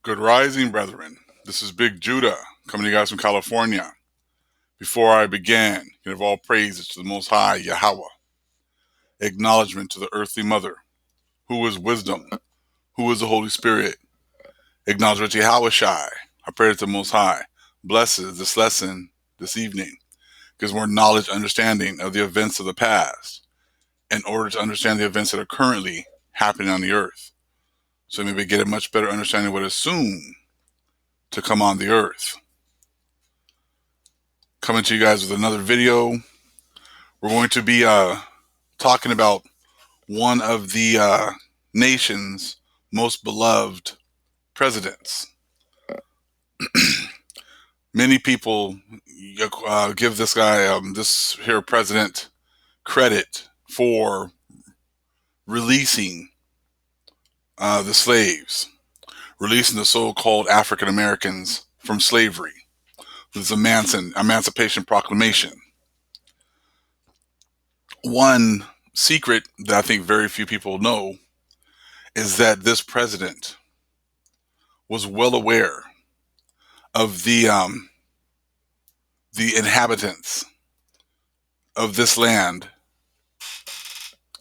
Good rising, brethren. This is Big Judah coming to you guys from California. Before I begin, give all praises to the Most High Yahweh. Acknowledgement to the earthly mother, who is wisdom, who is the Holy Spirit. Acknowledgement to Yahweh Shai. I pray that the Most High blesses this lesson this evening, gives more knowledge, understanding of the events of the past, in order to understand the events that are currently happening on the earth. So maybe get a much better understanding of what is soon to come on the earth. Coming to you guys with another video. We're going to be talking about one of the nation's most beloved presidents. Many people give this guy, this here president, credit for releasing the slaves, releasing the so-called African Americans from slavery. This Emancipation Proclamation. One secret that I think very few people know is that this president was well aware of the inhabitants of this land,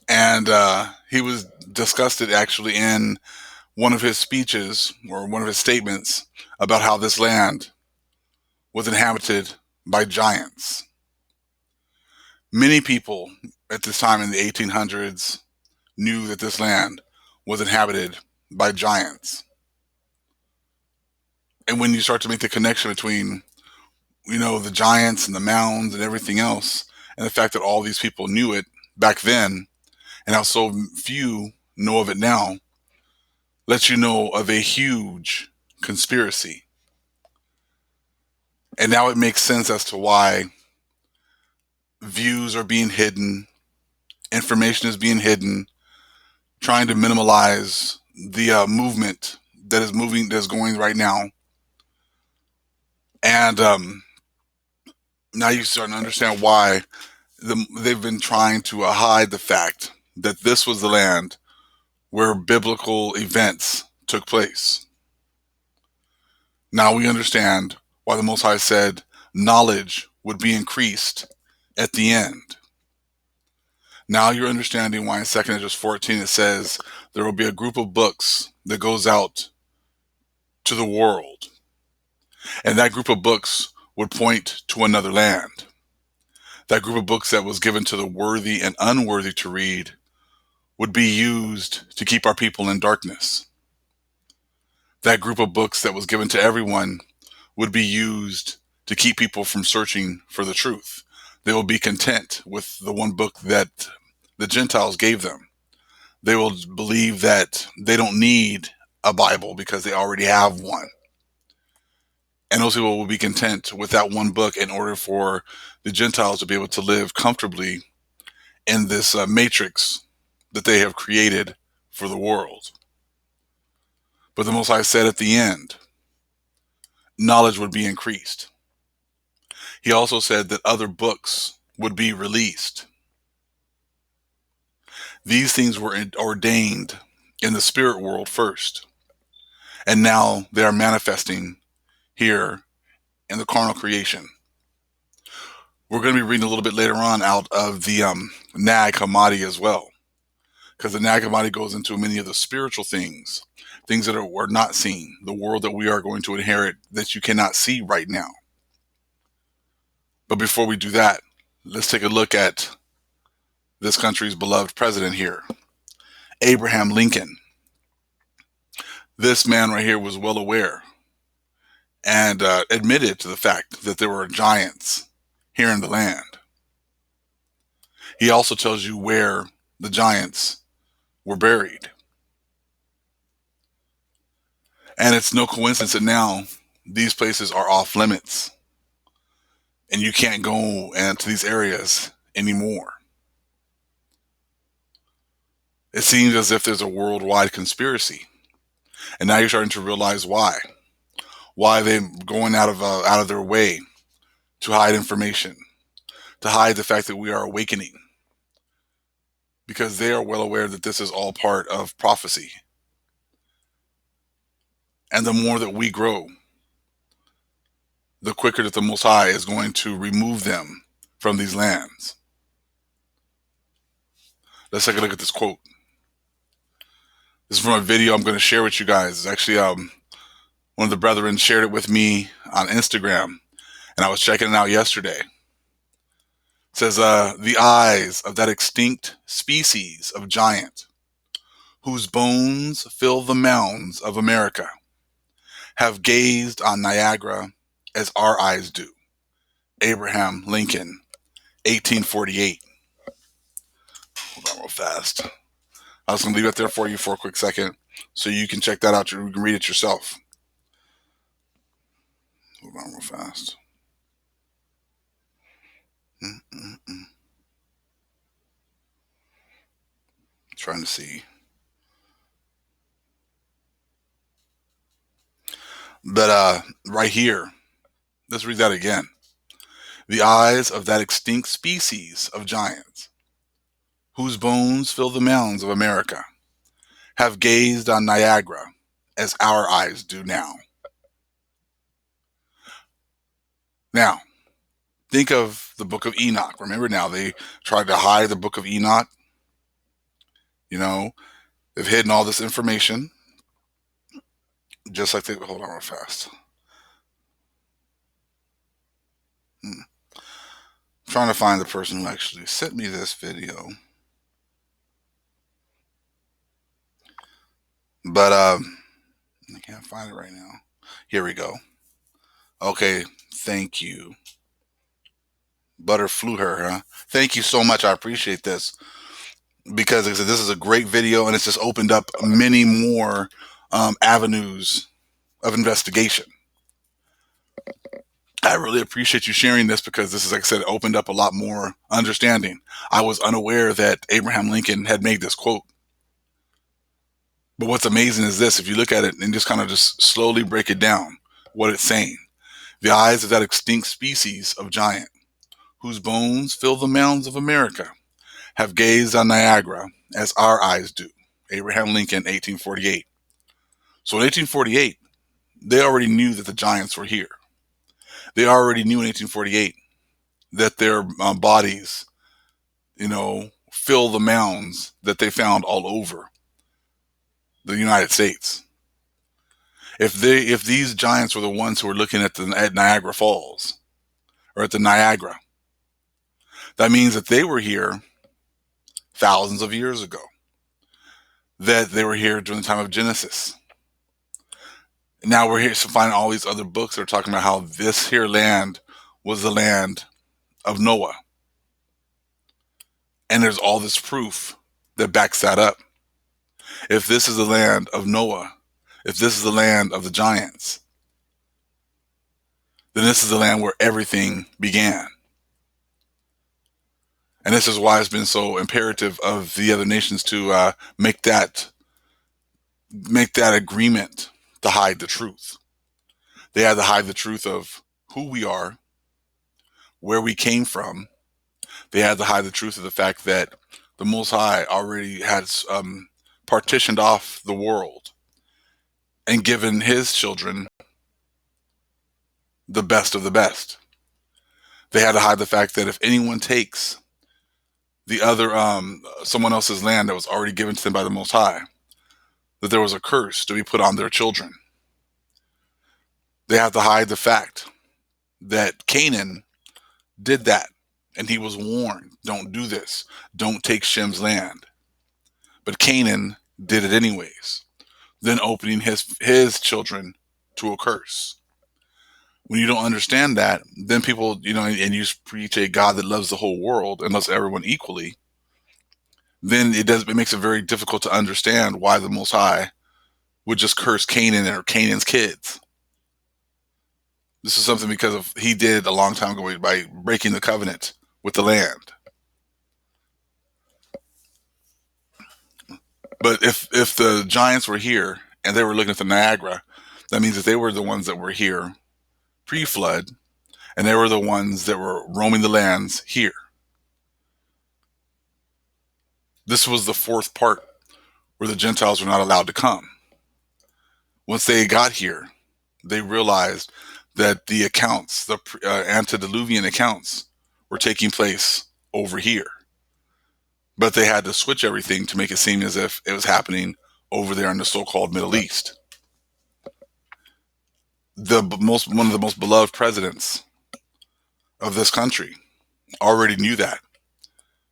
and he was disgusted actually in one of his speeches or one of his statements about how this land was inhabited by giants. Many people at this time in the 1800s knew that this land was inhabited by giants. And when you start to make the connection between, the giants and the mounds and everything else, and the fact that all these people knew it back then, and how so few know of it now, lets you know of a huge conspiracy. And now it makes sense as to why views are being hidden, information is being hidden, trying to minimize the movement that is going right now. And now you start to understand why they've been trying to hide the fact that this was the land where biblical events took place. Now we understand why the Most High said knowledge would be increased at the end. Now you're understanding why in 2 Esdras 14 it says there will be a group of books that goes out to the world. And that group of books would point to another land. That group of books that was given to the worthy and unworthy to read would be used to keep our people in darkness. That group of books that was given to everyone would be used to keep people from searching for the truth. They will be content with the one book that the Gentiles gave them. They will believe that they don't need a Bible because they already have one. And those people will be content with that one book in order for the Gentiles to be able to live comfortably in this matrix that they have created for the world. But the Most High said at the end, knowledge would be increased. He also said that other books would be released. These things were ordained in the spirit world first, and now they are manifesting here in the carnal creation. We're going to be reading a little bit later on out of the Nag Hammadi as well, because the Nag Hammadi goes into many of the spiritual things that are not seen, the world that we are going to inherit that you cannot see right now. But before we do that, let's take a look at this country's beloved president here, Abraham Lincoln. This man right here was well aware and admitted to the fact that there were giants here in the land. He also tells you where the giants were buried. And it's no coincidence that now these places are off limits and you can't go into these areas anymore. It seems as if there's a worldwide conspiracy. And now you're starting to realize why. Why they're going out of their way to hide information, to hide the fact that we are awakening. Because they are well aware that this is all part of prophecy. And the more that we grow, the quicker that the Most High is going to remove them from these lands. Let's take a look at this quote. This is from a video I'm going to share with you guys. It's actually one of the brethren shared it with me on Instagram, and I was checking it out yesterday. It says, the eyes of that extinct species of giant, whose bones fill the mounds of America, have gazed on Niagara as our eyes do. Abraham Lincoln, 1848. Hold on real fast. I was going to leave it there for you for a quick second so you can check that out. You can read it yourself. Hold on real fast. Trying to see. But right here, let's read that again. The eyes of that extinct species of giants, whose bones fill the mounds of America, have gazed on Niagara as our eyes do now. Now, think of the book of Enoch. Remember now, they tried to hide the book of Enoch. You know, they've hidden all this information. Just like they, hold on real fast. I'm trying to find the person who actually sent me this video. But I can't find it right now. Here we go. Okay, thank you. Butterfluher, huh? Thank you so much. I appreciate this. Because like I said, this is a great video, and it's just opened up many more avenues of investigation. I really appreciate you sharing this because this is, like I said, opened up a lot more understanding. I was unaware that Abraham Lincoln had made this quote. But what's amazing is this: if you look at it and just kind of just slowly break it down, what it's saying. The eyes of that extinct species of giant, whose bones fill the mounds of America, have gazed on Niagara as our eyes do. Abraham Lincoln, 1848. So in 1848, they already knew that the giants were here. They already knew in 1848 that their bodies, fill the mounds that they found all over the United States. If these giants were the ones who were looking at Niagara Falls or at the Niagara, that means that they were here thousands of years ago. That they were here during the time of Genesis. And now we're here to find all these other books that are talking about how this here land was the land of Noah. And there's all this proof that backs that up. If this is the land of Noah, if this is the land of the giants, then this is the land where everything began. And this is why it's been so imperative of the other nations to make that agreement to hide the truth. They had to hide the truth of who we are, where we came from. They had to hide the truth of the fact that the Most High already had partitioned off the world and given his children the best of the best. They had to hide the fact that if anyone takes the other someone else's land that was already given to them by the Most High, that there was a curse to be put on their children. They have to hide the fact that Canaan did that, and he was warned, don't do this, don't take Shem's land. But Canaan did it anyways, then opening his children to a curse. When you don't understand that, then people, and you preach a God that loves the whole world and loves everyone equally, then it makes it very difficult to understand why the Most High would just curse Canaan or Canaan's kids. This is something because he did a long time ago by breaking the covenant with the land. But if the giants were here and they were looking at the Niagara, that means that they were the ones that were here pre-flood, and they were the ones that were roaming the lands here. This was the fourth part where the Gentiles were not allowed to come. Once they got here, they realized that the accounts, the antediluvian accounts, were taking place over here. But they had to switch everything to make it seem as if it was happening over there in the so-called Middle East. One of the most beloved presidents of this country already knew that,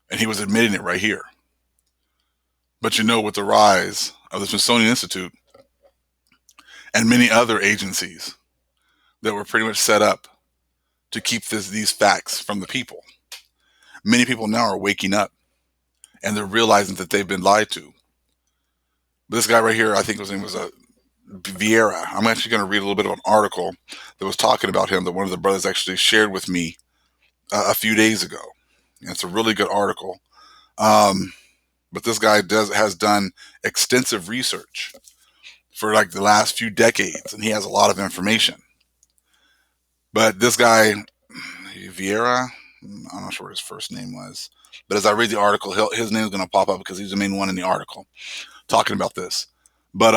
and he was admitting it right here. But with the rise of the Smithsonian Institute and many other agencies that were pretty much set up to keep these facts from the people, many people now are waking up and they're realizing that they've been lied to. This guy right here, I think his name was Vieira. I'm actually going to read a little bit of an article that was talking about him that one of the brothers actually shared with me a few days ago. And it's a really good article. But this guy has done extensive research for like the last few decades, and he has a lot of information. But this guy, Vieira, I'm not sure what his first name was, but as I read the article, his name is going to pop up because he's the main one in the article talking about this. But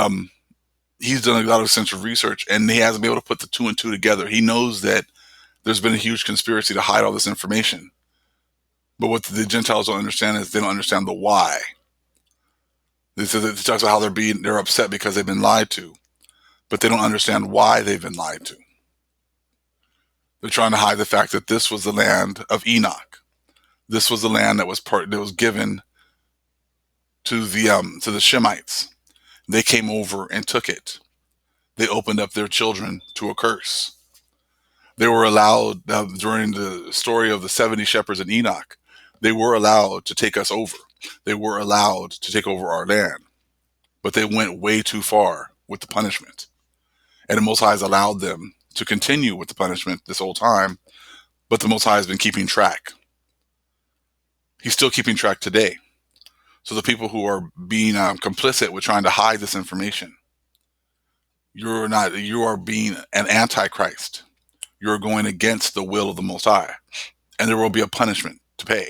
he's done a lot of extensive research, and he hasn't been able to put the two and two together. He knows that there's been a huge conspiracy to hide all this information. But what the Gentiles don't understand is they don't understand the why. It talks about how they're upset because they've been lied to, but they don't understand why they've been lied to. They're trying to hide the fact that this was the land of Enoch. This was the land that was given to the Shemites. They came over and took it. They opened up their children to a curse. They were allowed during the story of the 70 shepherds in Enoch. They were allowed to take us over. They were allowed to take over our land, but they went way too far with the punishment. And the Most High has allowed them to continue with the punishment this whole time, but the Most High has been keeping track. He's still keeping track today. So the people who are being complicit with trying to hide this information, you are being an antichrist. You're going against the will of the Most High, and there will be a punishment to pay.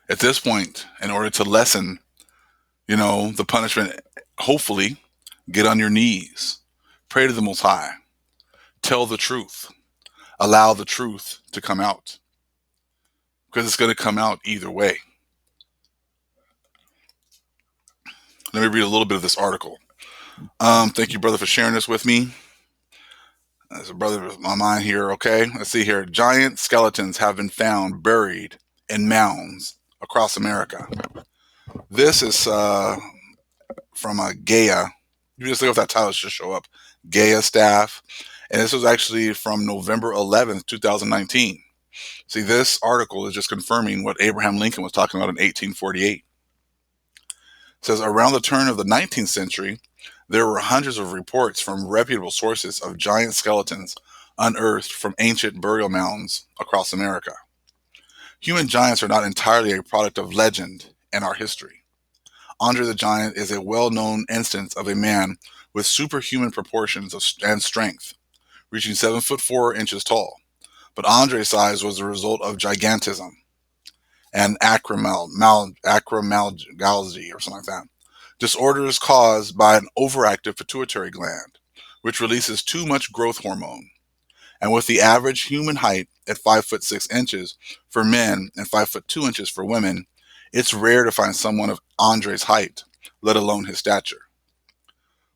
At this point, in order to lessen, the punishment, hopefully, get on your knees, pray to the Most High, tell the truth, allow the truth to come out, because it's going to come out either way. Let me read a little bit of this article. Thank you, brother, for sharing this with me. There's a brother of mine here. Okay, let's see here. Giant skeletons have been found buried in mounds across America. This is from Gaia. You just look up that title, it should show up. Gaia staff. And this was actually from November 11th, 2019. See, this article is just confirming what Abraham Lincoln was talking about in 1848. It says, around the turn of the 19th century, there were hundreds of reports from reputable sources of giant skeletons unearthed from ancient burial mounds across America. Human giants are not entirely a product of legend in our history. Andre the Giant is a well-known instance of a man with superhuman proportions and strength, reaching 7'4" tall. But Andre's size was the result of gigantism and acromegaly or something like that. Disorders caused by an overactive pituitary gland, which releases too much growth hormone. And with the average human height at 5'6" for men and 5'2" for women, it's rare to find someone of Andre's height, let alone his stature.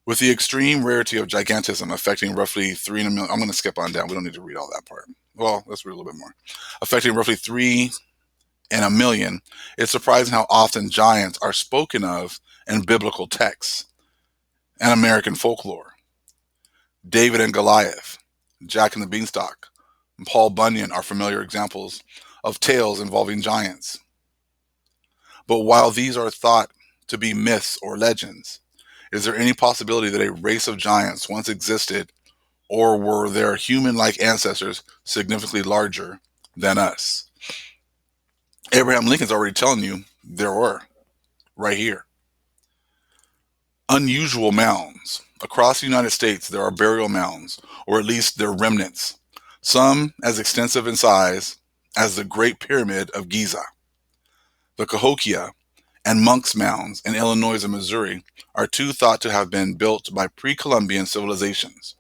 With the extreme rarity of gigantism affecting roughly 3 in a million, I'm going to skip on down. We don't need to read all that part. Well, let's read a little bit more. Affecting roughly 3 in a million, it's surprising how often giants are spoken of in biblical texts and American folklore. David and Goliath, Jack and the Beanstalk, and Paul Bunyan are familiar examples of tales involving giants. But while these are thought to be myths or legends, is there any possibility that a race of giants once existed, or were their human-like ancestors significantly larger than us? Abraham Lincoln's already telling you there were, right here. Unusual mounds. Across the United States, there are burial mounds, or at least their remnants, some as extensive in size as the Great Pyramid of Giza. The Cahokia and Monk's Mounds in Illinois and Missouri are two thought to have been built by pre-Columbian civilizations.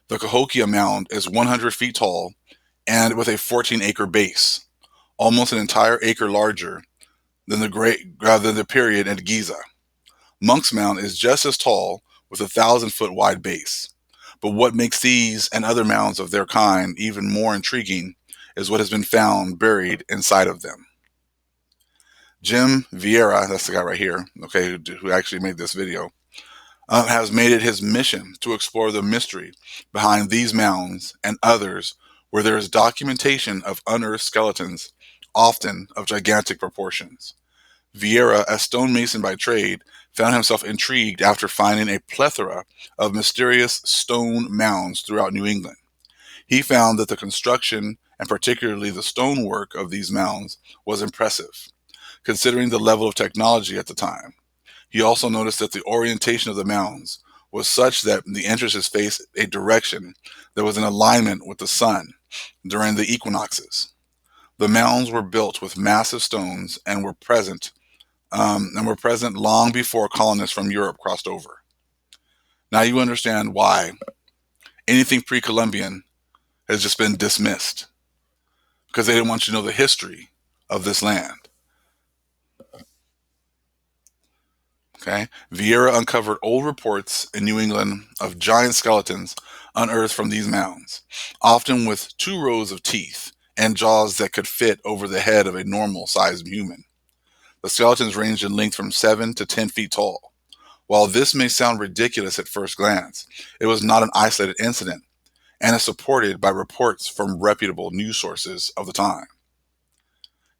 The Cahokia Mound is 100 feet tall and with a 14-acre base, almost an entire acre larger than the period at Giza. Monk's Mound is just as tall with a 1,000-foot wide base. But what makes these and other mounds of their kind even more intriguing is what has been found buried inside of them. Jim Vieira, that's the guy right here, okay, who actually made this video, has made it his mission to explore the mystery behind these mounds and others where there is documentation of unearthed skeletons, often of gigantic proportions. Vieira, a stonemason by trade, found himself intrigued after finding a plethora of mysterious stone mounds throughout New England. He found that the construction, and particularly the stonework of these mounds, was impressive, considering the level of technology at the time. He also noticed that the orientation of the mounds was such that the entrances faced a direction that was in alignment with the sun during the equinoxes. The mounds were built with massive stones and were present long before colonists from Europe crossed over. Now you understand why anything pre-Columbian has just been dismissed, because they didn't want you to know the history of this land. Okay, Vieira uncovered old reports in New England of giant skeletons unearthed from these mounds, often with 2 rows of teeth and jaws that could fit over the head of a normal-sized human. The skeletons ranged in length from 7 to 10 feet tall. While this may sound ridiculous at first glance, it was not an isolated incident and is supported by reports from reputable news sources of the time.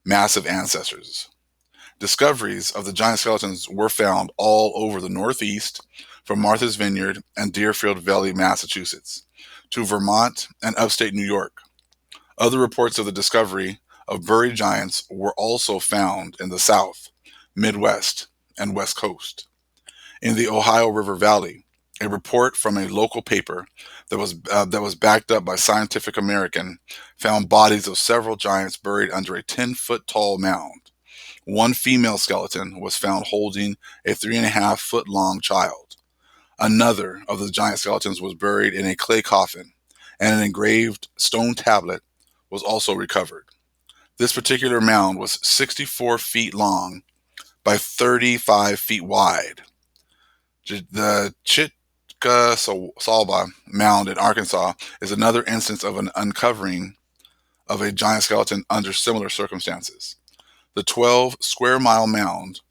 Massive ancestors. Discoveries of the giant skeletons were found all over the Northeast, from Martha's Vineyard and Deerfield Valley, Massachusetts, to Vermont and upstate New York. Other reports of the discovery of buried giants were also found in the South, Midwest, and West Coast. In the Ohio River Valley, a report from a local paper that was backed up by Scientific American found bodies of several giants buried under a 10-foot tall mound. One female skeleton was found holding a 3.5-foot long child. Another of the giant skeletons was buried in a clay coffin, and an engraved stone tablet was also recovered. This particular mound was 64 feet long by 35 feet wide. The Chickasaw Mound in Arkansas is another instance of an uncovering of a giant skeleton under similar circumstances. The 12-square-mile mound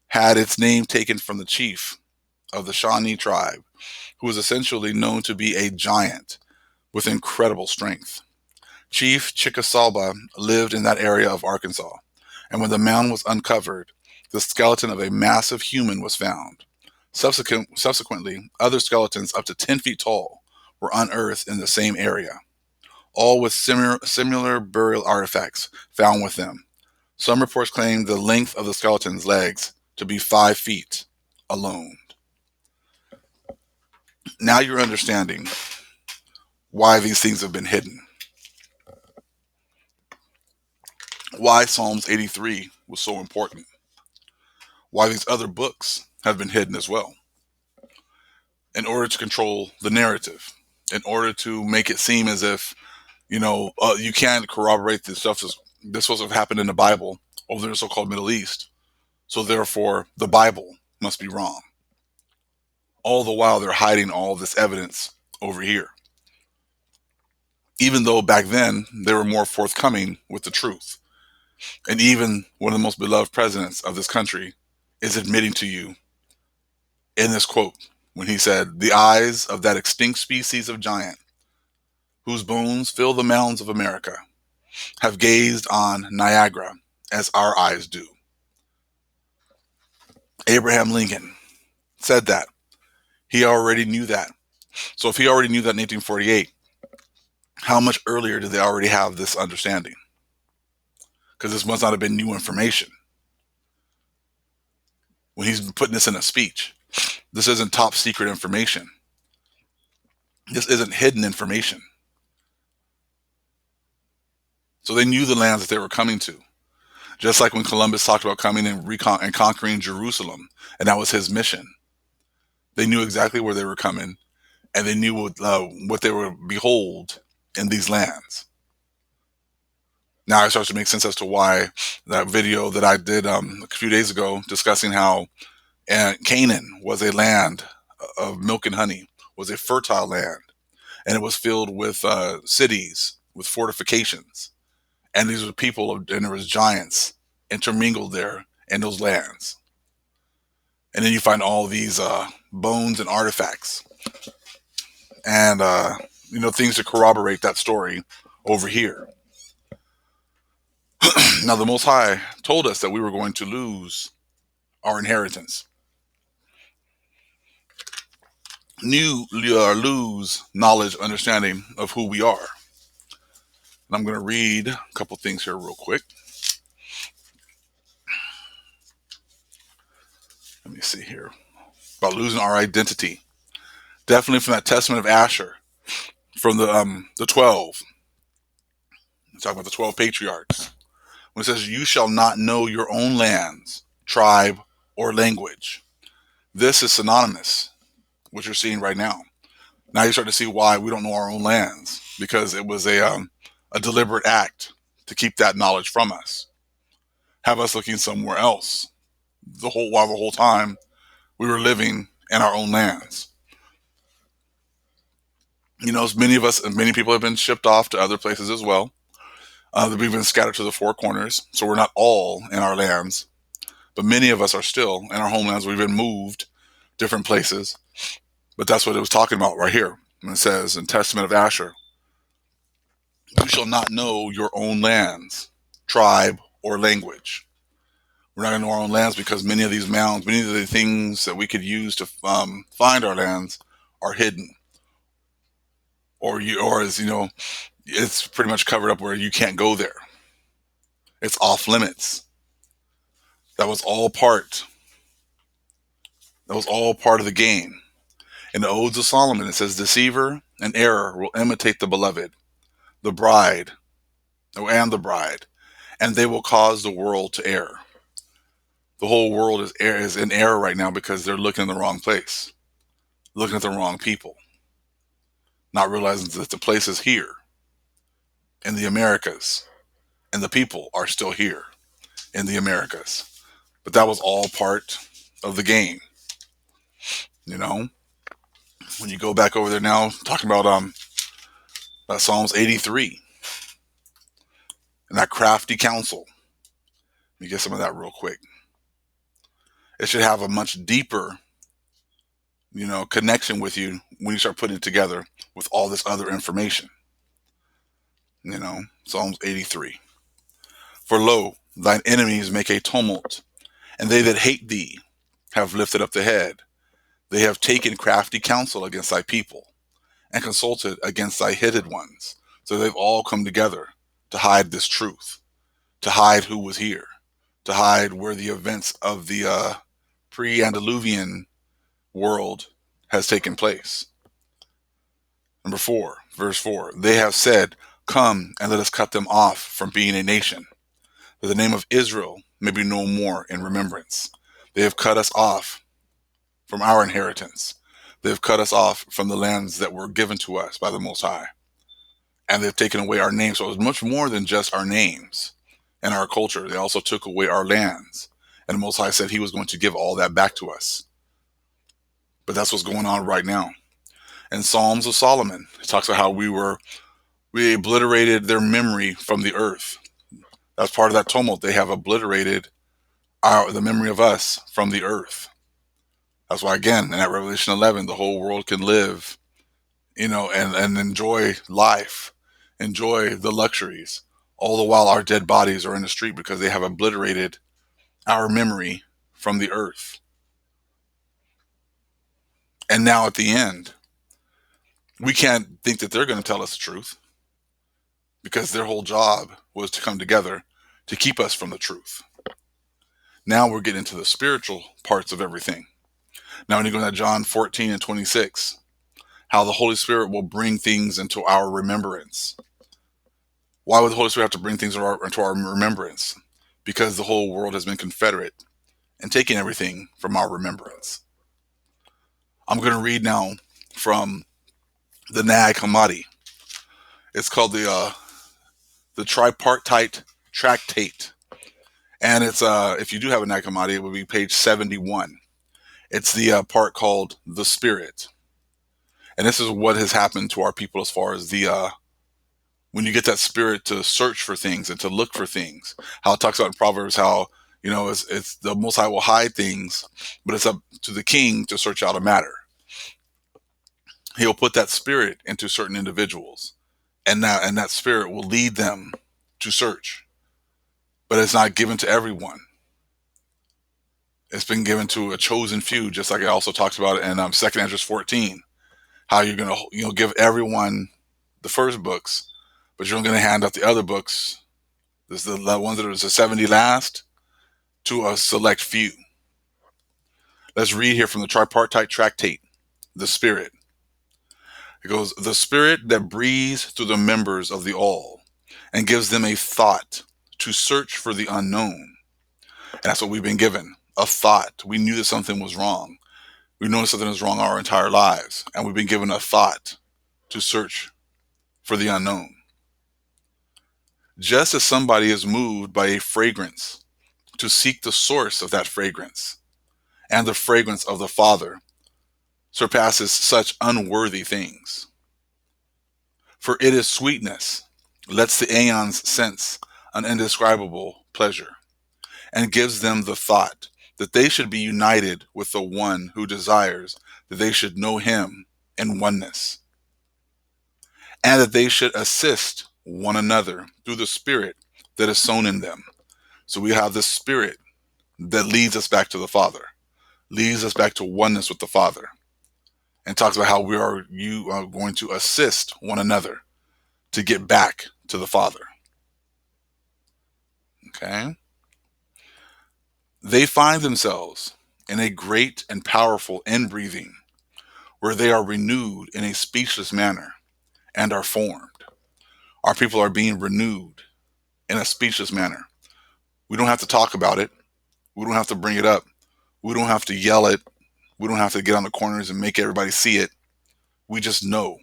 had its name taken from the chief of the Shawnee tribe, who was essentially known to be a giant with incredible strength. Chief Chickasaw lived in that area of Arkansas, and when the mound was uncovered, the skeleton of a massive human was found. Subsequently, other skeletons up to 10 feet tall were unearthed in the same area, all with similar burial artifacts found with them. Some reports claim the length of the skeleton's legs to be 5 feet alone. Now you're understanding why these things have been hidden. Why Psalms 83 was so important. Why these other books have been hidden as well. In order to control the narrative. In order to make it seem as if, you can't corroborate this stuff. This was what happened in the Bible over in the so-called Middle East. So therefore, the Bible must be wrong. All the while, they're hiding all this evidence over here. Even though back then, they were more forthcoming with the truth. And even one of the most beloved presidents of this country is admitting to you in this quote when he said, "The eyes of that extinct species of giant, whose bones fill the mounds of America, have gazed on Niagara as our eyes do." Abraham Lincoln said that. He already knew that. So if he already knew that in 1848, how much earlier did they already have this understanding? Because this must not have been new information. When he's putting this in a speech, this isn't top secret information. This isn't hidden information. So they knew the lands that they were coming to. Just like when Columbus talked about coming and and conquering Jerusalem, and that was his mission. They knew exactly where they were coming, and they knew what they were behold in these lands. Now it starts to make sense as to why that video that I did a few days ago discussing how Canaan was a land of milk and honey, was a fertile land, and it was filled with cities, with fortifications. And these were people, and there was giants intermingled there in those lands. And then you find all these bones and artifacts, and things to corroborate that story over here. Now, the Most High told us that we were going to lose our inheritance, lose knowledge, understanding of who we are. And I'm going to read a couple things here real quick. Let me see here. About losing our identity. Definitely from that Testament of Asher, from the 12. We talk about the 12 patriarchs. When it says, "You shall not know your own lands, tribe, or language." This is synonymous, what you're seeing right now. Now you start to see why we don't know our own lands, because it was a deliberate act to keep that knowledge from us, have us looking somewhere else. The whole time we were living in our own lands. Many people have been shipped off to other places as well. We've been scattered to the four corners, so we're not all in our lands, but many of us are still in our homelands. We've been moved different places, but that's what it was talking about right here. When it says in Testament of Asher, "You shall not know your own lands, tribe, or language." We're not going to know our own lands because many of these mounds, many of the things that we could use to find our lands are hidden, it's pretty much covered up where you can't go there. It's off limits. That was all part. That was all part of the game. In the Odes of Solomon, it says, "Deceiver and error will imitate the beloved, the bride, and the bride, and they will cause the world to err." The whole world is in error right now because they're looking in the wrong place, looking at the wrong people, not realizing that the place is here in the Americas, and the people are still here in the Americas. But that was all part of the game. When you go back over there now, talking about Psalms 83 and that crafty counsel. Let me get some of that real quick. It should have a much deeper, connection with you when you start putting it together with all this other information. Psalms 83. "For lo, thine enemies make a tumult, and they that hate thee have lifted up the head. They have taken crafty counsel against thy people, and consulted against thy hidden ones." So they've all come together to hide this truth, to hide who was here, to hide where the events of the pre-Andaluvian world has taken place. Number 4, verse 4, "They have said, Come and let us cut them off from being a nation, that the name of Israel may be no more in remembrance. They have cut us off from our inheritance. They have cut us off from the lands that were given to us by the Most High. And they've taken away our names." So it was much more than just our names and our culture. They also took away our lands. And the Most High said he was going to give all that back to us. But that's what's going on right now. In Psalms of Solomon, it talks about how we obliterated their memory from the earth. That's part of that tumult. They have obliterated the memory of us from the earth. That's why, again, in that Revelation 11, the whole world can live, and enjoy life, enjoy the luxuries, all the while our dead bodies are in the street because they have obliterated our memory from the earth. And now at the end, we can't think that they're going to tell us the truth because their whole job was to come together to keep us from the truth. Now we're getting into the spiritual parts of everything. Now when you go to John 14 and 26, how the Holy Spirit will bring things into our remembrance. Why would the Holy Spirit have to bring things into our remembrance? because the whole world has been confederate and taking everything from our remembrance. I'm going to read now from the Nag Hammadi. It's called the Tripartite Tractate, and it's if you do have a Nag Hammadi, it would be page 71. It's the part called the Spirit, and this is what has happened to our people as far as the when you get that spirit to search for things and to look for things. How it talks about in Proverbs how it's the Most High will hide things, but it's up to the king to search out a matter. He'll put that spirit into certain individuals, and that spirit will lead them to search. But it's not given to everyone. It's been given to a chosen few, just like it also talks about it in 2 Ezra 14. How you're gonna give everyone the first books, but you're only gonna hand out the other books. There's the ones that are the 70 last to a select few. Let's read here from the Tripartite Tractate, the Spirit. It goes, the Spirit that breathes through the members of the all and gives them a thought to search for the unknown. And that's what we've been given, a thought. We knew that something was wrong. We know something is wrong our entire lives, and we've been given a thought to search for the unknown. Just as somebody is moved by a fragrance to seek the source of that fragrance, and the fragrance of the Father surpasses such unworthy things. For it is sweetness, lets the aeons sense an indescribable pleasure, and gives them the thought that they should be united with the one who desires that they should know him in oneness, and that they should assist one another through the Spirit that is sown in them. So we have the Spirit that leads us back to the Father, leads us back to oneness with the Father, and talks about how you are going to assist one another to get back to the Father. Okay? They find themselves in a great and powerful inbreathing, where they are renewed in a speechless manner and are formed. Our people are being renewed in a speechless manner. We don't have to talk about it. We don't have to bring it up. We don't have to yell it. We don't have to get on the corners and make everybody see it. We just know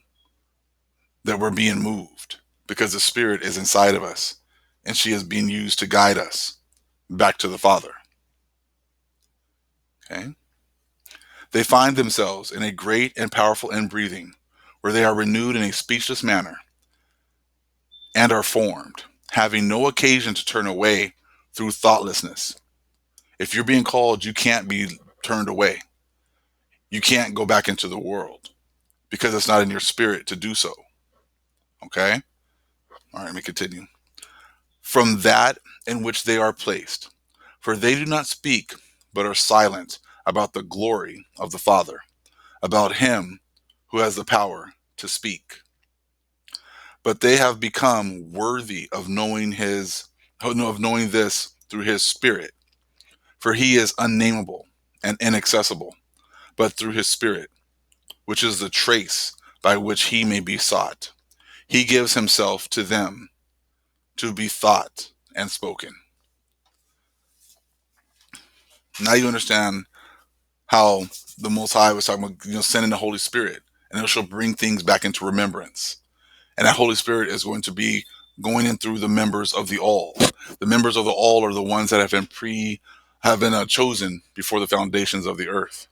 that we're being moved because the Spirit is inside of us, and she is being used to guide us back to the Father. Okay? They find themselves in a great and powerful inbreathing, where they are renewed in a speechless manner and are formed, having no occasion to turn away through thoughtlessness. If you're being called, you can't be turned away. You can't go back into the world because it's not in your spirit to do so. Okay? All right, let me continue. From that in which they are placed, for they do not speak, but are silent about the glory of the Father, about him who has the power to speak. But they have become worthy of knowing this through his Spirit. For he is unnameable and inaccessible, but through his Spirit, which is the trace by which he may be sought, he gives himself to them to be thought and spoken. Now you understand how the Most High was talking about, sending the Holy Spirit, and it shall bring things back into remembrance. And that Holy Spirit is going to be going in through the members of the all. The members of the all are the ones that have been chosen before the foundations of the earth.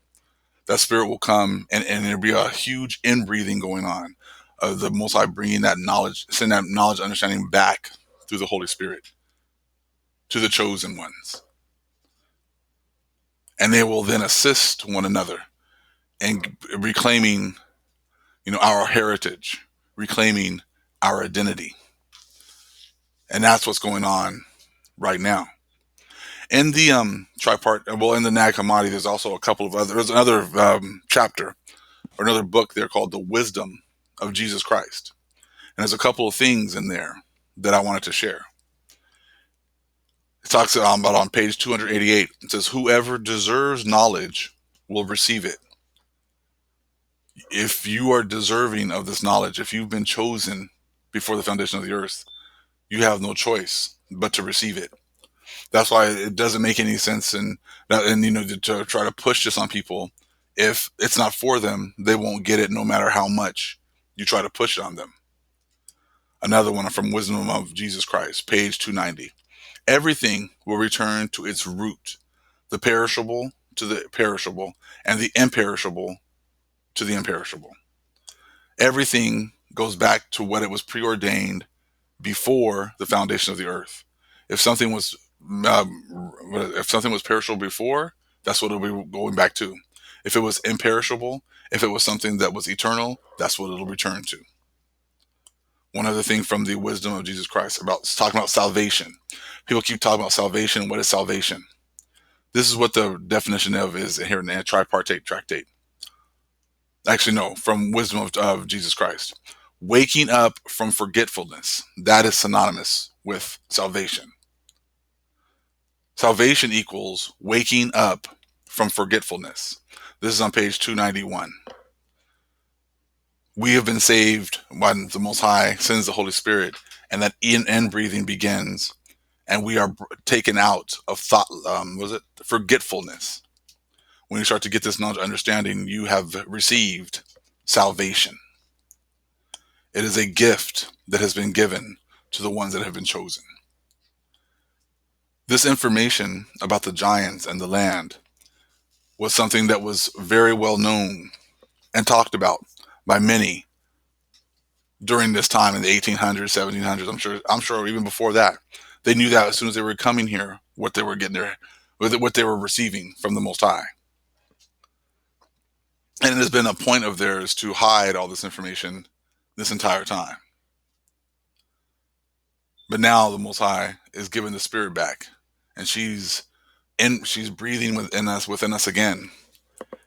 That Spirit will come, and there'll be a huge inbreathing going on. The Most High bringing that knowledge, send that knowledge, understanding back through the Holy Spirit to the chosen ones. And they will then assist one another in reclaiming, our heritage, reclaiming our identity. And that's what's going on right now. In the in the Nag Hammadi, there's also there's another chapter or another book there called The Wisdom of Jesus Christ. And there's a couple of things in there that I wanted to share. It talks about on page 288. It says, whoever deserves knowledge will receive it. If you are deserving of this knowledge, if you've been chosen before the foundation of the earth, you have no choice but to receive it. That's why it doesn't make any sense, and to try to push this on people. If it's not for them, they won't get it, no matter how much you try to push it on them. Another one from Wisdom of Jesus Christ, page 290. Everything will return to its root, the perishable to the perishable, and the imperishable to the imperishable. Everything goes back to what it was preordained before the foundation of the earth. If something was if something was perishable before, that's what it'll be going back to. If it was imperishable, if it was something that was eternal, that's what it'll return to. One other thing from the Wisdom of Jesus Christ about talking about salvation. People keep talking about salvation. What is salvation? This is what the definition of is here in the tripartite tractate. Actually, no, from Wisdom of Jesus Christ. Waking up from forgetfulness. That is synonymous with salvation. Salvation equals waking up from forgetfulness. This is on page 291. We have been saved by the Most High, sends the Holy Spirit, and that in and breathing begins, and we are taken out of thought. Forgetfulness? When you start to get this knowledge, understanding, you have received salvation. It is a gift that has been given to the ones that have been chosen. This information about the giants and the land was something that was very well known and talked about by many during this time in the 1800s, 1700s. I'm sure even before that, they knew that as soon as they were coming here, what they were getting there, what they were receiving from the Most High. And it has been a point of theirs to hide all this information this entire time. But now the Most High is giving the Spirit back, and she's breathing within us again,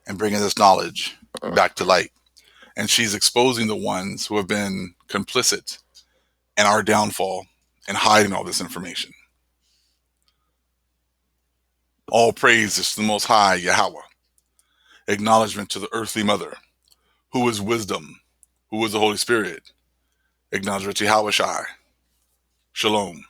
and bringing this knowledge back to light. And she's exposing the ones who have been complicit in our downfall and hiding all this information. All praise is to the Most High, Yahweh. Acknowledgement to the earthly mother, who is wisdom, who is the Holy Spirit. Acknowledgement to Yahweh Shai. Shalom.